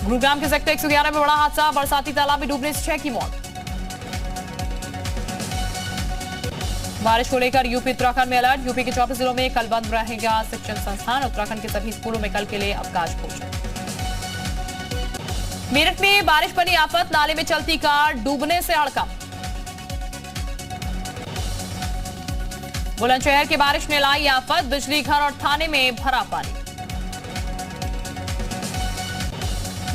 गुरुग्राम के सेक्टर 111 में बड़ा हादसा, बरसाती तालाब में डूबने से 6 की मौत। बारिश को लेकर यूपी उत्तराखंड में अलर्ट, यूपी के 24 जिलों में कल बंद रहेगा शिक्षण संस्थान, उत्तराखंड के सभी स्कूलों में कल के लिए अवकाश घोषित। मेरठ में बारिश बनी आफत, नाले में चलती कार डूबने से हड़कंप। बुलंदशहर की बारिश ने लाई आफत, बिजली घर और थाने में भरा पानी।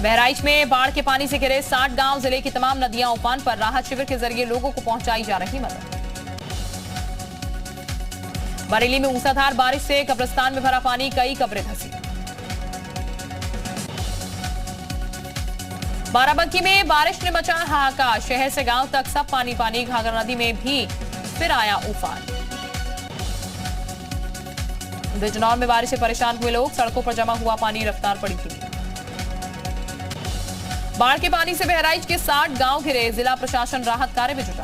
बहराइच में बाढ़ के पानी से घिरे 60 गांव, जिले की तमाम नदियां उफान पर, राहत शिविर के जरिए लोगों को पहुंचाई जा रही मदद। बरेली में मूसलाधार बारिश से कब्रिस्तान में भरा पानी, कई कब्रें धंसी। बाराबंकी में बारिश ने मचाया हाहाकार, शहर से गांव तक सब पानी पानी, घाघरा नदी में भी फिर आया उफान। बिजनौर में बारिश से परेशान हुए लोग, सड़कों पर जमा हुआ पानी, रफ्तार पड़ी थी। बाढ़ के पानी से बहराइच के 60 गांव घिरे, जिला प्रशासन राहत कार्य में जुटा।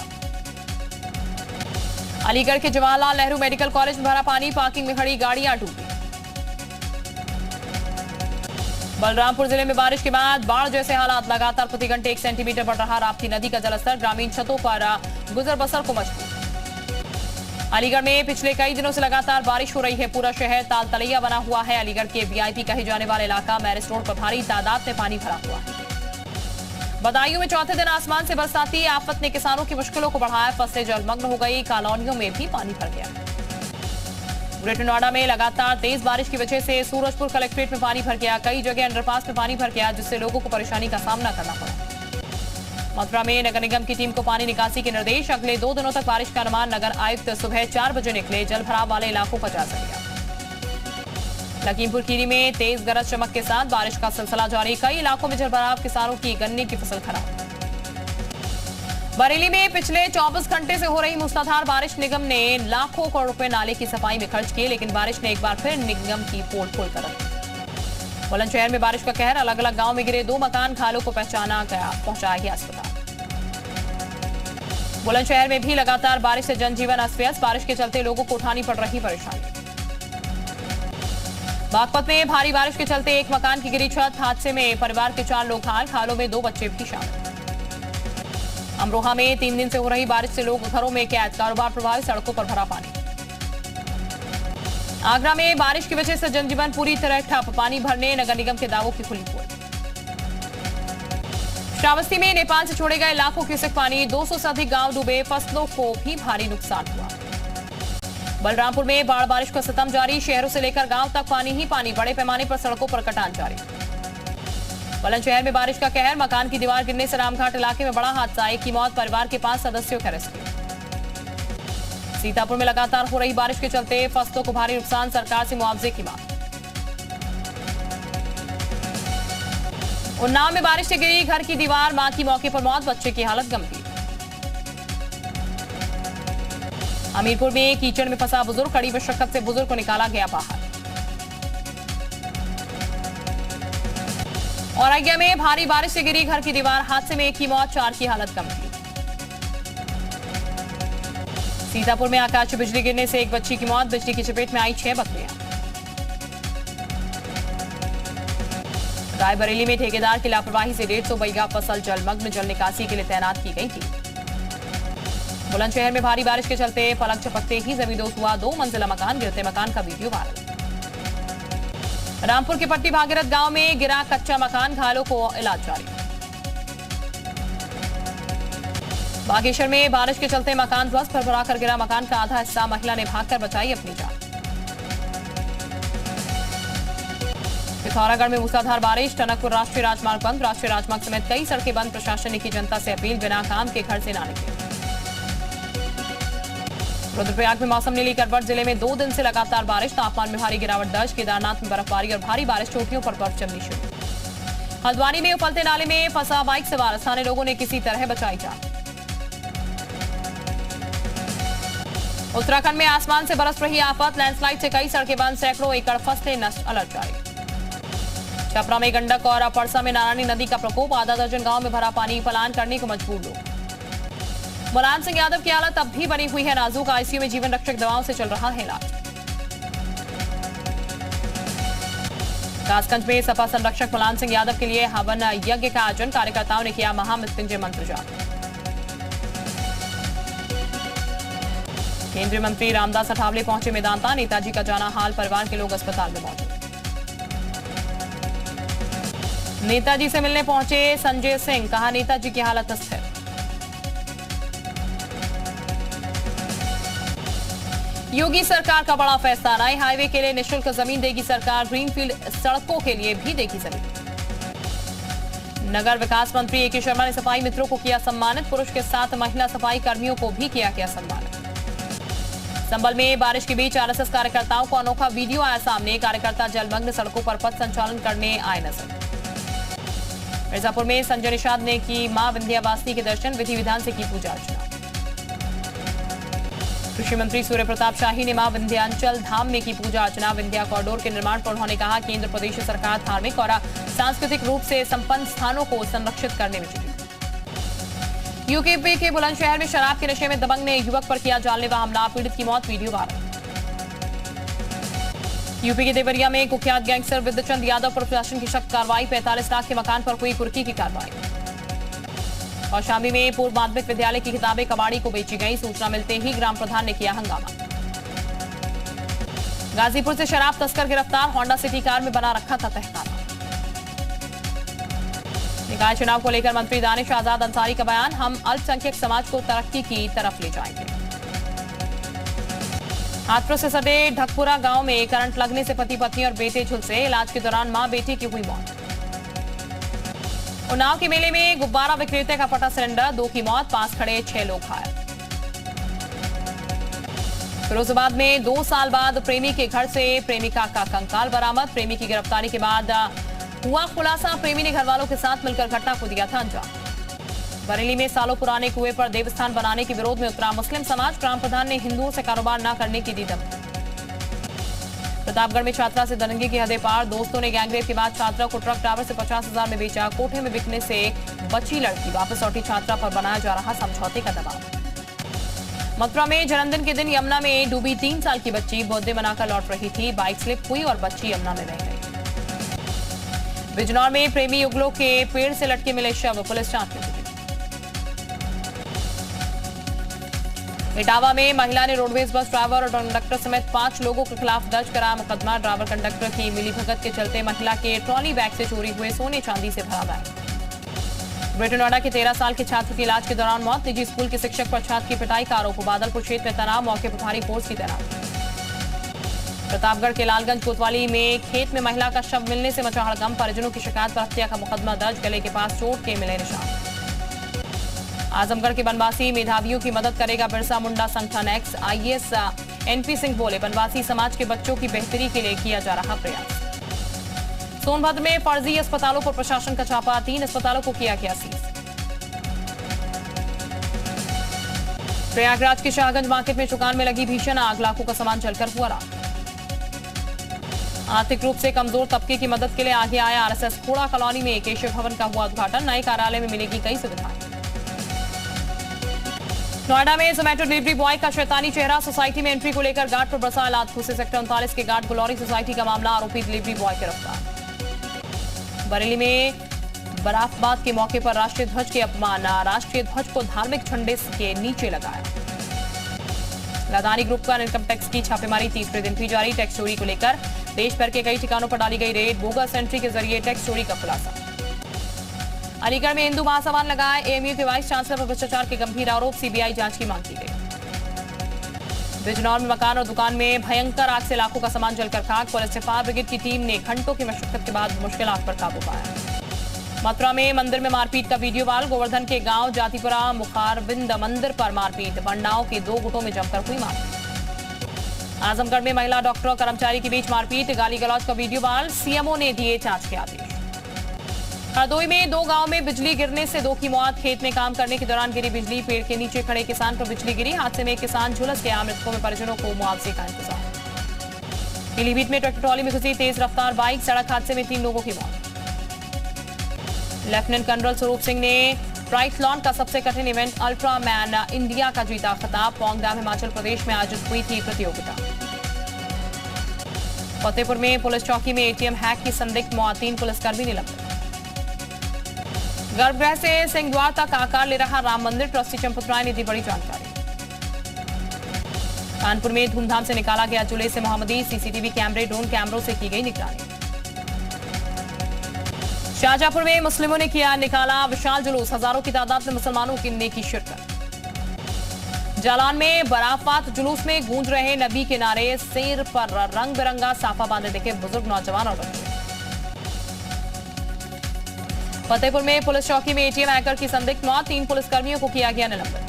अलीगढ़ के जवाहरलाल नेहरू मेडिकल कॉलेज में भरा पानी, पार्किंग में खड़ी गाड़ियां डूबी। बलरामपुर जिले में बारिश के बाद बाढ़ जैसे हालात, लगातार प्रति घंटे 1 सेंटीमीटर बढ़ रहा राप्ती नदी का जलस्तर, ग्रामीण छतों पर गुजर बसर को मजबूर। अलीगढ़ में पिछले कई दिनों से लगातार बारिश हो रही है, पूरा शहर ताल तलैया बना हुआ है। अलीगढ़ के वीआईपी कहे जाने वाले इलाका मैरिज रोड पर भारी तादाद में पानी भरा हुआ है। बदायूं में चौथे दिन आसमान से बरसाती आफत ने किसानों की मुश्किलों को बढ़ाया, फसलें जलमग्न हो गई, कॉलोनियों में भी पानी भर गया। ग्रेटर नोएडा में लगातार तेज बारिश की वजह से सूरजपुर कलेक्ट्रेट में पानी भर गया, कई जगह अंडरपास में पानी भर गया, जिससे लोगों को परेशानी का सामना करना पड़ा। मथुरा में नगर निगम की टीम को पानी निकासी के निर्देश, अगले 2 दिनों तक बारिश का अनुमान, नगर आयुक्त सुबह 4 बजे निकले, जल भराव वाले इलाकों का जायजा लिया। लखीमपुर खीरी में तेज गरज चमक के साथ बारिश का सिलसिला जारी, कई इलाकों में जलभराव, किसानों की गन्ने की फसल खराब। बरेली में पिछले 24 घंटे से हो रही मूसलाधार बारिश, निगम ने लाखों करोड़ रुपए नाले की सफाई में खर्च किए, लेकिन बारिश ने एक बार फिर निगम की पोल खोल कर रखी। बुलंदशहर में बारिश का कहर, अलग अलग गांव में गिरे 2 मकान, घायलों को पहचाना गया, पहुंचाया गया अस्पताल। बुलंदशहर में भी लगातार बारिश से जनजीवन अस्त व्यस्त, बारिश के चलते लोगों को उठानी पड़ रही परेशानी। बागपत में भारी बारिश के चलते एक मकान की गिरी छत, हादसे में परिवार के 4 लोग घायलों में 2 बच्चे भी शामिल। अमरोहा में 3 दिन से हो रही बारिश से लोग घरों में कैद, कारोबार प्रभावित, सड़कों पर भरा पानी। आगरा में बारिश की वजह से जनजीवन पूरी तरह ठप, पानी भरने नगर निगम के दावों की खुली पोल। श्रावस्ती में नेपाल से छोड़े गए लाखों क्यूसेक पानी, 200 से अधिक गांव डूबे, फसलों को भी भारी नुकसान हुआ। बलरामपुर में बाढ़ बारिश का सितम जारी, शहरों से लेकर गांव तक पानी ही पानी, बड़े पैमाने पर सड़कों पर कटान जारी। बुलंदशहर में बारिश का कहर, मकान की दीवार गिरने से रामघाट इलाके में बड़ा हादसा, एक की मौत, परिवार के 5 सदस्यों का रेस्क्यू। सीतापुर में लगातार हो रही बारिश के चलते फसलों को भारी नुकसान, सरकार से मुआवजे की मांग। उन्नाव में बारिश से गिरी घर की दीवार, मां की मौके पर मौत, बच्चे की हालत गंभीर। हमीरपुर में कीचड़ में फंसा बुजुर्ग, कड़ी मशक्कत से बुजुर्ग को निकाला गया बाहर। औरैया में भारी बारिश से गिरी घर की दीवार, हादसे में 1 की मौत, 4 की हालत गंभीर। सीतापुर में आकाशीय बिजली गिरने से एक बच्ची की मौत, बिजली की चपेट में आई 6 बकरियां। रायबरेली में ठेकेदार की लापरवाही से 150 बीघा फसल जलमग्न, जल निकासी के लिए तैनात की गई थी। बुलंदशहर में भारी बारिश के चलते पलक झपकते ही जमींदोज हुआ 2 मंजिला मकान, गिरते मकान का वीडियो वायरल। रामपुर के पट्टी भागीरथ गांव में गिरा कच्चा मकान, घायलों को इलाज जारी। बागेश्वर में बारिश के चलते मकान ध्वस्त, भरभरा कर गिरा मकान का आधा हिस्सा, महिला ने भागकर बचाई अपनी जान। पिथौरागढ़ में मूसलाधार बारिश, टनकपुर राष्ट्रीय राजमार्ग बंद, राष्ट्रीय राजमार्ग समेत कई सड़कें बंद, प्रशासन ने की जनता से अपील, बिना काम के घर से ना निकले। रुद्रप्रयाग में मौसम ने ली करवट, जिले में 2 दिन से लगातार बारिश, तापमान में भारी गिरावट दर्ज, केदारनाथ में बर्फबारी और भारी बारिश, चोटियों पर बर्फ जमनी शुरू। हल्द्वानी में उफलते नाले में फंसा बाइक सवार, स्थानीय लोगों ने किसी तरह बचाई जान। उत्तराखंड में आसमान से बरस रही आफत, लैंडस्लाइड से कई सड़कें बंद, सैकड़ों एकड़ फसलें नष्ट, अलर्ट जारी। छपरा में गंडक और परसा में नारायणी नदी का प्रकोप, आधा दर्जन गांव में भरा पानी, पलायन करने को मजबूर लोग। मुलायम सिंह यादव की हालत अब भी बनी हुई है नाजुक, आईसीयू में जीवन रक्षक दवाओं से चल रहा है इलाज। कासगंज में सपा संरक्षक मुलायम सिंह यादव के लिए हवन यज्ञ का आयोजन, कार्यकर्ताओं ने किया महामृत्युंजय मंत्र जाप। केंद्रीय मंत्री रामदास अठावले पहुंचे मेदांता, नेताजी का जाना हाल, परिवार के लोग अस्पताल में मौजूद। नेताजी से मिलने पहुंचे संजय सिंह, कहा नेताजी की हालत स्थिर। योगी सरकार का बड़ा फैसला, नए हाईवे के लिए निःशुल्क जमीन देगी सरकार, ग्रीनफील्ड सड़कों के लिए भी देगी जमीन। नगर विकास मंत्री ए के शर्मा ने सफाई मित्रों को किया सम्मानित, पुरुष के साथ महिला सफाई कर्मियों को भी किया सम्मानित। संभल में बारिश के बीच आरएसएस कार्यकर्ताओं को अनोखा वीडियो आया सामने, कार्यकर्ता जलमग्न सड़कों पर पथ संचालन करने आए नजर। मिर्जापुर में संजय निषाद ने की मां विंध्यावासिनी के दर्शन, विधि विधान से की पूजा अर्चना। कृषि मंत्री सूर्य प्रताप शाही ने मां विंध्याचल धाम में की पूजा अर्चना, विंध्या कॉरिडोर के निर्माण पर उन्होंने कहा केंद्र प्रदेश सरकार धार्मिक और सांस्कृतिक रूप से संपन्न स्थानों को संरक्षित करने में जुटी। यूके के बुलंदशहर में शराब के नशे में दबंग ने युवक पर किया जानलेवा हमला, पीड़ित की मौत, वीडियो वायरल। यूपी के देवरिया में कुख्यात गैंगस्टर विद्यचंद यादव पर प्रशासन की सख्त कार्रवाई, 45 लाख के मकान पर हुई कुर्की की कार्रवाई। और शामी में पूर्व माध्यमिक विद्यालय की किताबें कबाड़ी को बेची गई, सूचना मिलते ही ग्राम प्रधान ने किया हंगामा। गाजीपुर से शराब तस्कर गिरफ्तार, होंडा सिटी कार में बना रखा था तहखाना। निकाय चुनाव को लेकर मंत्री दानिश आजाद अंसारी का बयान, हम अल्पसंख्यक समाज को तरक्की की तरफ ले जाएंगे। हाथरस से सटे ढकपुरा गांव में करंट लगने से पति पत्नी और बेटे झुलसे, इलाज के दौरान मां बेटे की हुई मौत। उन्नाव के मेले में गुब्बारा विक्रेता का फटा सिलेंडर, 2 की मौत, पास खड़े 6 लोग घायल। फिरोजाबाद में 2 साल बाद प्रेमी के घर से प्रेमिका का कंकाल बरामद, प्रेमी की गिरफ्तारी के बाद हुआ खुलासा, प्रेमी ने घरवालों के साथ मिलकर घटना को दिया था अंजाम। बरेली में सालों पुराने कुएं पर देवस्थान बनाने के विरोध में उतरा मुस्लिम समाज, ग्राम प्रधान ने हिंदुओं से कारोबार न करने की दी धमकी। प्रतापगढ़ में छात्रा से दंगे की हदें पार, दोस्तों ने गैंगरेप के बाद छात्रा को ट्रक ड्राइवर से 50,000 में बेचा, कोठे में बिकने से बची लड़की, वापस लौटी छात्रा पर बनाया जा रहा समझौते का दबाव। मथुरा में जन्मदिन के दिन यमुना में डूबी 3 साल की बच्ची, बर्थडे मनाकर लौट रही थी, बाइक स्लिप हुई और बच्ची यमुना में बह गई। बिजनौर में प्रेमी युगलों के पेड़ से लटके मिले शव, पुलिस जांच में जुटी। इटावा में महिला ने रोडवेज बस ड्राइवर और कंडक्टर समेत 5 लोगों के खिलाफ दर्ज कराया मुकदमा, ड्राइवर कंडक्टर की मिलीभगत के चलते महिला के ट्रॉली बैग से चोरी हुए सोने चांदी से भरा बैग। ग्रेटर नोएडा के 13 साल के छात्र की इलाज के दौरान मौत, निजी स्कूल के शिक्षक पर छात्र की पिटाई का आरोप, बादलपुर क्षेत्र में तनाव, मौके पर भारी फोर्स की तैनाती। प्रतापगढ़ के लालगंज कोतवाली में खेत में महिला का शव मिलने से मचा हड़कंप, परिजनों की शिकायत पर हत्या का मुकदमा दर्ज, गले के पास चोट के मिले निशान। आजमगढ़ के बनवासी मेधावियों की मदद करेगा बिरसा मुंडा संगठन एक्स, आईएएस एनपी सिंह बोले बनवासी समाज के बच्चों की बेहतरी के लिए किया जा रहा प्रयास। सोनभद्र में फर्जी अस्पतालों पर प्रशासन का छापा, 3 अस्पतालों को किया गया सीज। प्रयागराज के शाहगंज मार्केट में दुकान में लगी भीषण आग, लाखों का सामान जलकर हुआ राख। आर्थिक रूप से कमजोर तबके की मदद के लिए आगे आया आरएसएस, खोड़ा कॉलोनी में केशव भवन का हुआ उद्घाटन, नए कार्यालय में मिलेगी कई सुविधाएं। नोएडा में जोमेटो डिलीवरी बॉय का शैतानी चेहरा, सोसाइटी में एंट्री को लेकर गार्ड पर बरसा लात, घुसे सेक्टर 39 के गार्ड गुलौरी सोसाइटी का मामला, आरोपी डिलीवरी बॉय गिरफ्तार। बरेली में बराफबाद के मौके पर राष्ट्रीय ध्वज के अपमान, राष्ट्रीय ध्वज को धार्मिक झंडे के नीचे लगाया। लदानी ग्रुप का इनकम टैक्स की छापेमारी तीसरे दिन भी जारी, टैक्स चोरी को लेकर देश भर के कई ठिकानों पर डाली गई रेड, बोगस एंट्री के जरिए टैक्स चोरी का खुलासा। अलीगढ़ में हिंदू महासभान लगाए, एएमयू के वाइस चांसलर पर भ्रष्टाचार के गंभीर आरोप, सीबीआई जांच की मांग की गई। बिजनौर में मकान और दुकान में भयंकर आग से लाखों का सामान जलकर खाक, पुलिस से फायर ब्रिगेड की टीम ने घंटों की मशक्कत के बाद मुश्किल आग पर काबू पाया। मथुरा में मंदिर में मारपीट का वीडियो वायरल, गोवर्धन के गांव जातिपुरा मुखारबिंद मंदिर पर मारपीट, बंडाओं के 2 गुटों में जमकर हुई मारपीट। आजमगढ़ में महिला डॉक्टर और कर्मचारी के बीच मारपीट, गाली गलौज का वीडियो वायरल, सीएमओ ने दिए जांच के आदेश। हरदोई में 2 गांव में बिजली गिरने से 2 की मौत, खेत में काम करने के दौरान गिरी बिजली, पेड़ के नीचे खड़े किसान पर बिजली गिरी, हादसे में एक किसान झुलस गया, मृतकों में परिजनों को मुआवजे का इंतजार। पीलीभीत में ट्रैक्टर ट्रॉली में घुसी तेज रफ्तार बाइक, सड़क हादसे में 3 लोगों की मौत। लेफ्टिनेंट कर्नल स्वरूप सिंह ने ट्राइथलॉन का सबसे कठिन इवेंट अल्ट्रा मैन इंडिया का जीता खिताब, पोंग डैम हिमाचल प्रदेश में आयोजित हुई थी प्रतियोगिता। फतेहपुर में पुलिस चौकी में एटीएम हैक की संदिग्ध मौत, 3 पुलिसकर्मी निलंबित। गर्भगृह से सिंहद्वार तक आकार ले रहा राम मंदिर, ट्रस्टी चंपत राय ने दी बड़ी जानकारी। कानपुर में धूमधाम से निकाला गया जुलूस मोहम्मदी, सीसीटीवी कैमरे, ड्रोन कैमरों से की गई निगरानी। शाहजहांपुर में मुस्लिमों ने किया निकाला विशाल जुलूस, हजारों की तादाद में मुसलमानों ने की शिरकत। जालान में बराफात जुलूस में गूंज रहे नबी के नारे, सिर पर रंग बिरंगा साफा बांधे दिखे बुजुर्ग, नौजवान और बच्चे। फतेहपुर में पुलिस चौकी में एटीएम हैकर की संदिग्ध मौत, 3 पुलिसकर्मियों को किया गया निलंबित।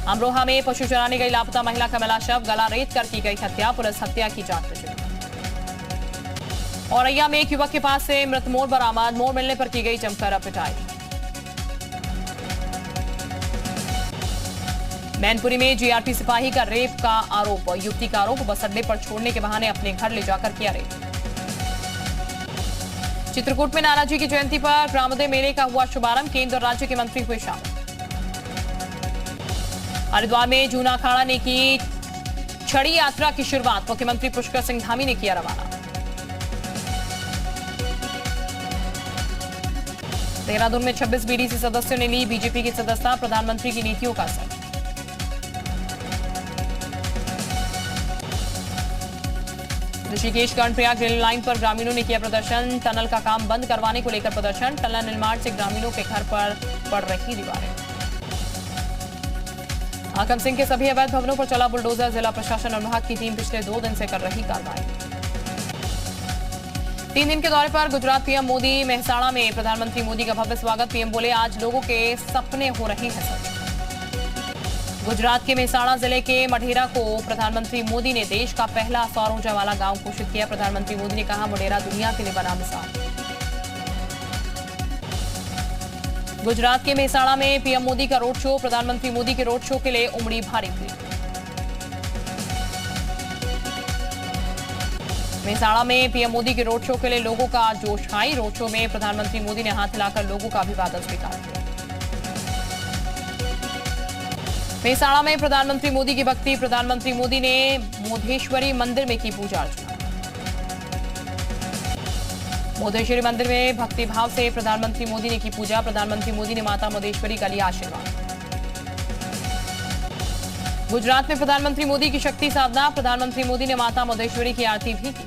अमरोहा में पशु चराने गई लापता महिला का मिला शव, गला रेत कर की गई हत्या, पुलिस हत्या की जांच में जुटी। औरैया में एक युवक के पास से मृत मोर बरामद, मोर मिलने पर की गई जमकर पिटाई। मैनपुरी में जीआरपी सिपाही का रेप का आरोप, युवती का आरोप बस अड्डे पर छोड़ने के बहाने अपने घर ले जाकर किया रेप। चित्रकूट में नानाजी की जयंती पर ग्रामोदय मेले का हुआ शुभारंभ, केंद्र और राज्य के मंत्री हुए शामिल। हरिद्वार में जूना अखाड़ा ने की छड़ी यात्रा की शुरुआत, मुख्यमंत्री पुष्कर सिंह धामी ने किया रवाना। देहरादून में 26 बीडीसी सदस्यों ने ली बीजेपी की सदस्यता, प्रधानमंत्री की नीतियों का असर। ऋषिकेश कर्णप्रयाग रेल लाइन पर ग्रामीणों ने किया प्रदर्शन, टनल का काम बंद करवाने को लेकर प्रदर्शन, टनल निर्माण से ग्रामीणों के घर पर पड़ रही दीवारें। हाकम सिंह के सभी अवैध भवनों पर चला बुलडोजर, जिला प्रशासन और विभाग की टीम पिछले 2 दिन से कर रही कार्रवाई। 3 दिन के दौरे पर गुजरात पीएम मोदी, मेहसाणा में प्रधानमंत्री मोदी का भव्य स्वागत, पीएम बोले आज लोगों के सपने हो रहे हैं सच। गुजरात के मेहसाणा जिले के मढेरा को प्रधानमंत्री मोदी ने देश का पहला सौर ऊर्जा वाला गांव घोषित किया, प्रधानमंत्री मोदी ने कहा मढेरा दुनिया के लिए बना मिसाल। गुजरात के मेहसाणा में पीएम मोदी का रोड शो, प्रधानमंत्री मोदी के रोड शो के लिए उमड़ी भारी भीड़। मेहसाणा में पीएम मोदी के रोड शो के लिए लोगों का जोश हाई, रोड शो में प्रधानमंत्री मोदी ने हाथ हिलाकर लोगों का अभिवादन स्वीकार किया। मेहसाणा में प्रधानमंत्री मोदी की भक्ति, प्रधानमंत्री मोदी ने मोधेश्वरी मंदिर में की पूजा अर्चना। मोधेश्वरी मंदिर में भक्ति भाव से प्रधानमंत्री मोदी ने की पूजा, प्रधानमंत्री मोदी ने माता मोधेश्वरी का लिया आशीर्वाद। गुजरात में प्रधानमंत्री मोदी की शक्ति साधना, प्रधानमंत्री मोदी ने माता मोधेश्वरी की आरती भी की।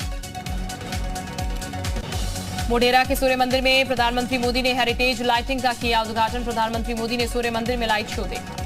मोढेरा के सूर्य मंदिर में प्रधानमंत्री मोदी ने हेरिटेज लाइटिंग का किया उद्घाटन, प्रधानमंत्री मोदी ने सूर्य मंदिर में लाइट शो देखा।